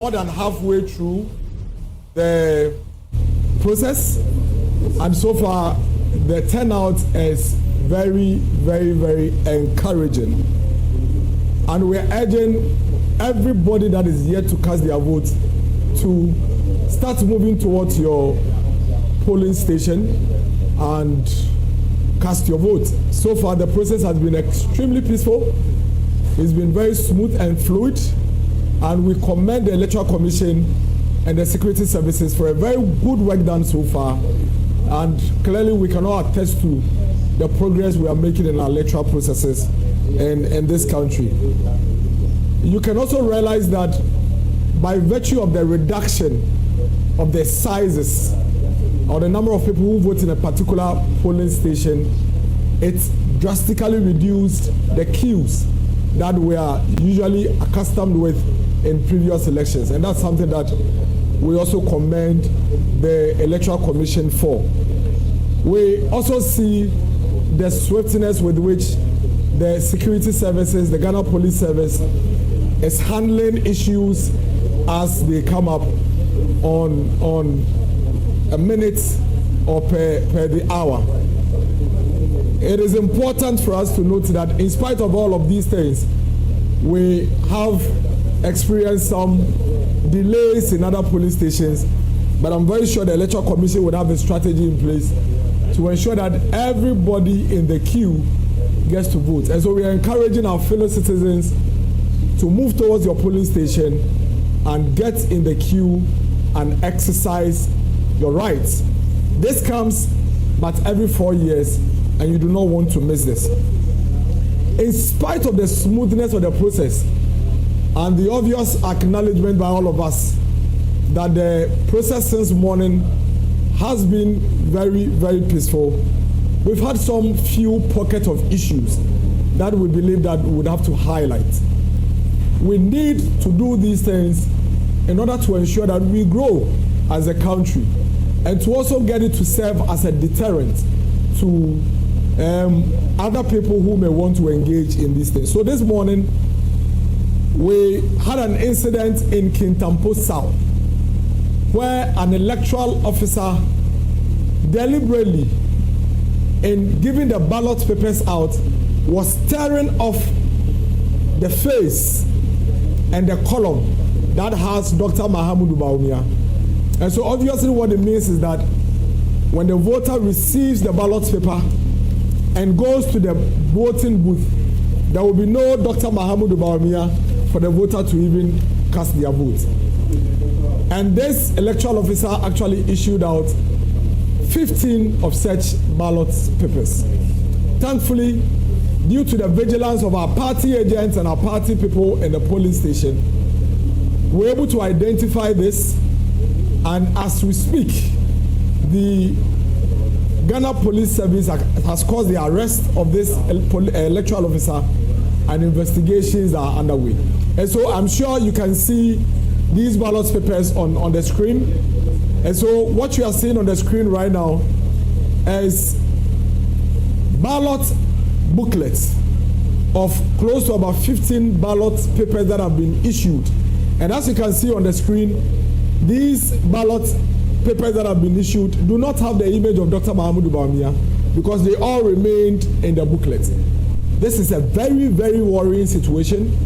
more than halfway through the process, and so far the turnout is very, very, very encouraging. And we're urging everybody that is yet to cast their vote to start moving towards your polling station and cast your vote. So far the process has been extremely peaceful. It's been very smooth and fluid, and we commend the Electoral Commission and the security services for a very good work done so far. And clearly we cannot attest to the progress we are making in our electoral processes in this country. You can also realize that by virtue of the reduction of the sizes or the number of people who vote in a particular polling station, it's drastically reduced the queues that we are usually accustomed with in previous elections. And that's something that we also commend the Electoral Commission for. We also see the swiftness with which the security services, the Ghana Police Service, is handling issues as they come up on a minute or per the hour. It is important for us to note that in spite of all of these things, we have experienced some delays in other police stations, but I'm very sure the Electoral Commission would have a strategy in place to ensure that everybody in the queue gets to vote. And so we are encouraging our fellow citizens to move towards your polling station and get in the queue and exercise your rights. This comes but every 4 years, and you do not want to miss this. In spite of the smoothness of the process and the obvious acknowledgement by all of us that the process since morning has been very, very peaceful, we've had some few pockets of issues that we believe that we would have to highlight. We need to do these things in order to ensure that we grow as a country and to also get it to serve as a deterrent to other people who may want to engage in these things. So this morning, we had an incident in Kintampo South where an electoral officer deliberately, in giving the ballot papers out, was tearing off the face and the column that has Dr. Mahamudu Bawumia. And so obviously what it means is that when the voter receives the ballot paper and goes to the voting booth, there will be no Dr. Mahamudu Bawumia for the voter to even cast their vote. And this electoral officer actually issued out 15 of such ballot papers. Thankfully, due to the vigilance of our party agents and our party people in the polling station, we're able to identify this, and as we speak, the Ghana Police Service has caused the arrest of this electoral officer, and investigations are underway. And so I'm sure you can see these ballot papers on the screen. And so what you are seeing on the screen right now is ballot booklets of close to about 15 ballot papers that have been issued. And as you can see on the screen, these ballot papers that have been issued do not have the image of Dr. Mahamudu Bawumia because they all remained in the booklet. This is a very, very worrying situation.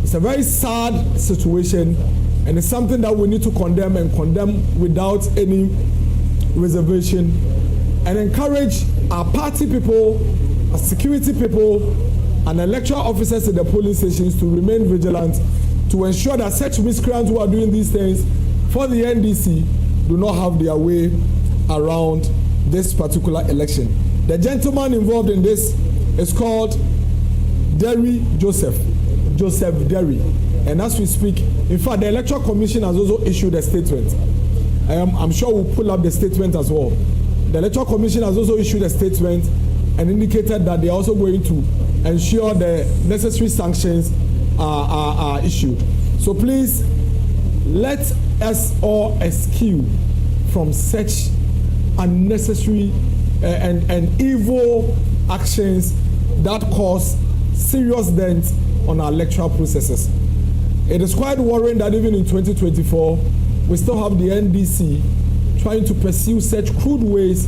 It's a very sad situation, and it's something that we need to condemn, and condemn without any reservation, and encourage our party people, our security people, and electoral officers in the polling stations to remain vigilant to ensure that such miscreants who are doing these things for the NDC do not have their way around this particular election. The gentleman involved in this is called Joseph Derry. And as we speak, in fact, the Electoral Commission has also issued a statement. I'm sure we'll pull up the statement as well. The Electoral Commission has also issued a statement and indicated that they are also going to ensure the necessary sanctions are issued. So please, let us all eschew from such unnecessary and evil actions that cause serious dent on our electoral processes. It is quite worrying that even in 2024, we still have the NDC trying to pursue such crude ways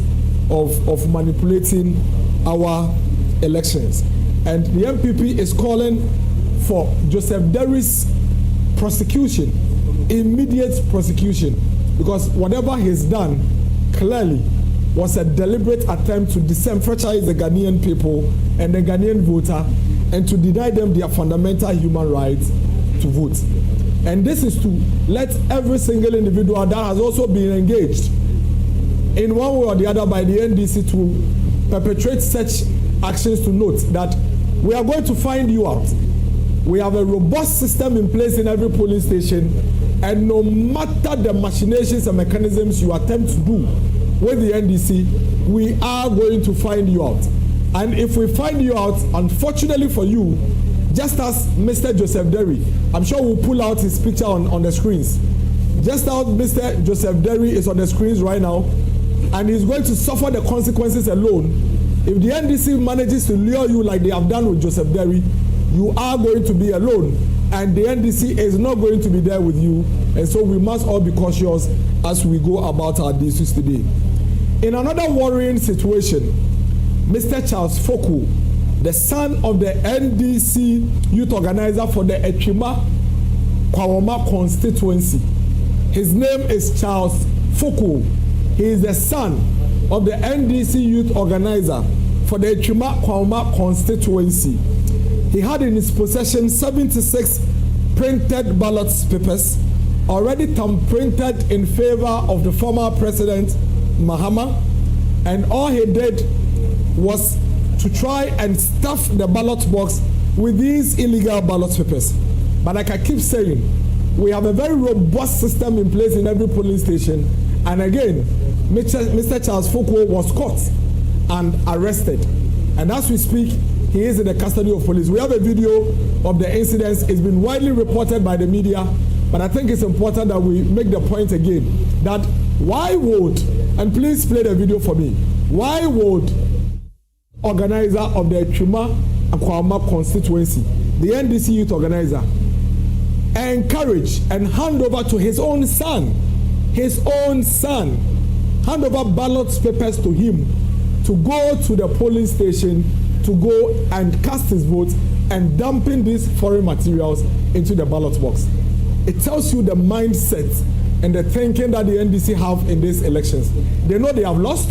of manipulating our elections. And the MPP is calling for Joseph Derry's prosecution, immediate prosecution, because whatever he's done clearly was a deliberate attempt to disenfranchise the Ghanaian people and the Ghanaian voter and to deny them their fundamental human rights to vote. And this is to let every single individual that has also been engaged in one way or the other by the NDC to perpetrate such actions to note that we are going to find you out. We have a robust system in place in every polling station, and no matter the machinations and mechanisms you attempt to do with the NDC, we are going to find you out. And if we find you out, unfortunately for you, just as Mr. Joseph Derry, I'm sure we'll pull out his picture on the screens. Just as Mr. Joseph Derry is on the screens right now, and he's going to suffer the consequences alone. If the NDC manages to lure you like they have done with Joseph Derry, you are going to be alone, and the NDC is not going to be there with you. And so we must all be cautious as we go about our duties today. In another worrying situation, Mr. Charles Foku, the son of the NDC youth organizer for the Echima Kwawoma constituency. His name is Charles Foku. He is the son of the NDC youth organizer for the Echima Kwawoma constituency. He had in his possession 76 printed ballot papers, already printed in favor of the former president Mahama, and all he did was to try and stuff the ballot box with these illegal ballot papers. But like I keep saying, we have a very robust system in place in every polling station. And again, Mr. Charles Foku was caught and arrested. And as we speak, he is in the custody of police. We have a video of the incidents. It's been widely reported by the media, but I think it's important that we make the point again that why would, and please play the video for me, why would organizer of the Echima Kwawoma constituency, the NDC youth organizer, encourage and hand over to his own son, hand over ballot papers to him to go to the polling station to go and cast his vote and dumping these foreign materials into the ballot box. It tells you the mindset and the thinking that the NDC have in these elections. They know they have lost.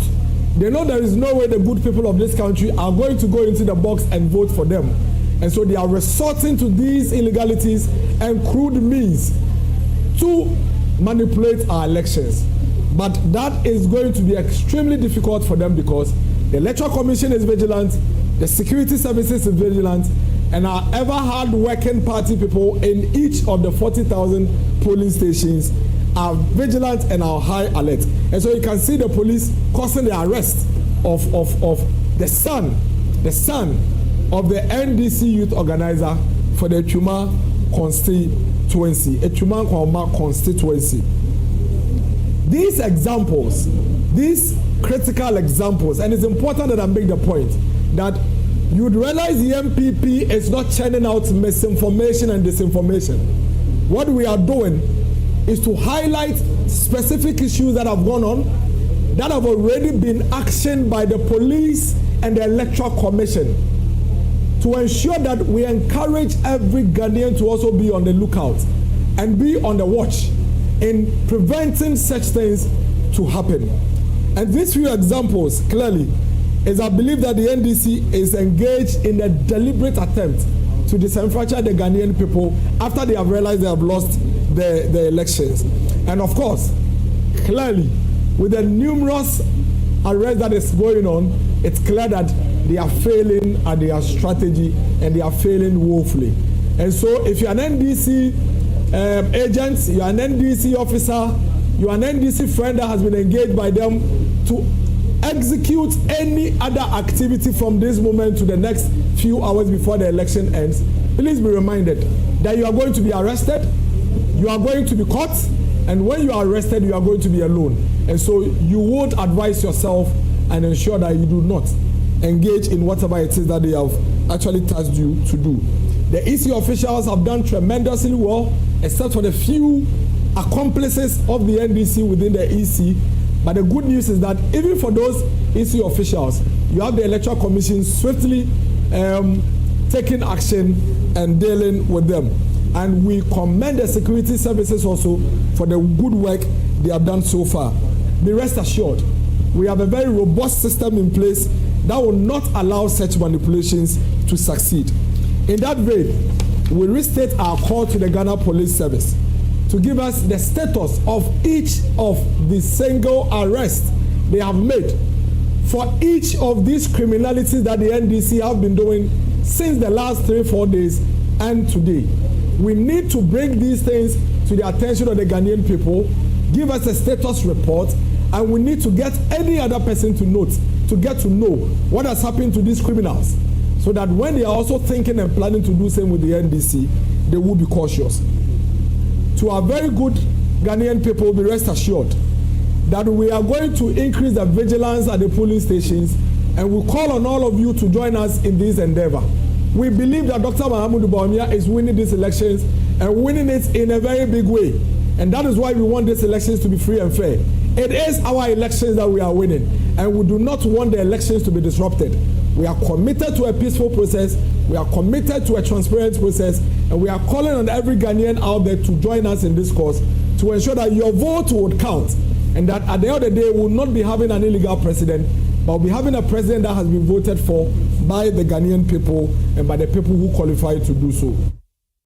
They know there is no way the good people of this country are going to go into the box and vote for them. And so they are resorting to these illegalities and crude means to manipulate our elections. But that is going to be extremely difficult for them because the Electoral Commission is vigilant, the security services is vigilant, and our ever hard-working party people in each of the 40,000 polling stations are vigilant and are high alert. And so you can see the police causing the arrest of the son of the NDC youth organizer for the Echima constituency, Echima Kwawoma constituency. These examples, these critical examples, and it's important that I make the point that you'd realize the MPP is not churning out misinformation and disinformation. What we are doing is to highlight specific issues that have gone on, that have already been actioned by the police and the Electoral Commission, to ensure that we encourage every Ghanaian to also be on the lookout and be on the watch in preventing such things to happen. And these few examples clearly is I believe that the NDC is engaged in a deliberate attempt to disenfranchise the Ghanaian people after they have realized they have lost the elections. And of course, clearly, with the numerous arrests that is going on, it's clear that they are failing at their strategy and they are failing woefully. And so if you're an NDC agent, you're an NDC officer, you're an NDC friend that has been engaged by them to execute any other activity from this moment to the next few hours before the election ends, please be reminded that you are going to be arrested, you are going to be caught, and when you are arrested, you are going to be alone. And so you would advise yourself and ensure that you do not engage in whatever it is that they have actually tasked you to do. The EC officials have done tremendously well, except for the few accomplices of the NDC within the EC. But the good news is that even for those EC officials, you have the Electoral Commission swiftly taking action and dealing with them. And we commend the security services also for the good work they have done so far. Be rest assured, we have a very robust system in place that will not allow such manipulations to succeed. In that vein, we restate our call to the Ghana Police Service to give us the status of each of the single arrests they have made for each of these criminalities that the NDC have been doing since the last 3-4 days and today. We need to bring these things to the attention of the Ghanaian people, give us a status report, and we need to get any other person to get to know what has happened to these criminals, so that when they are also thinking and planning to do same with the NDC, they will be cautious. To our very good Ghanaian people, be rest assured that we are going to increase the vigilance at the polling stations, and we call on all of you to join us in this endeavor. We believe that Dr. Mahamudu Bawumia is winning these elections and winning it in a very big way. And that is why we want these elections to be free and fair. It is our elections that we are winning, and we do not want the elections to be disrupted. We are committed to a peaceful process, we are committed to a transparent process, and we are calling on every Ghanaian out there to join us in this cause to ensure that your vote would count, and that at the end of the day, we will not be having an illegal president, but we'll be having a president that has been voted for by the Ghanaian people and by the people who qualify to do so.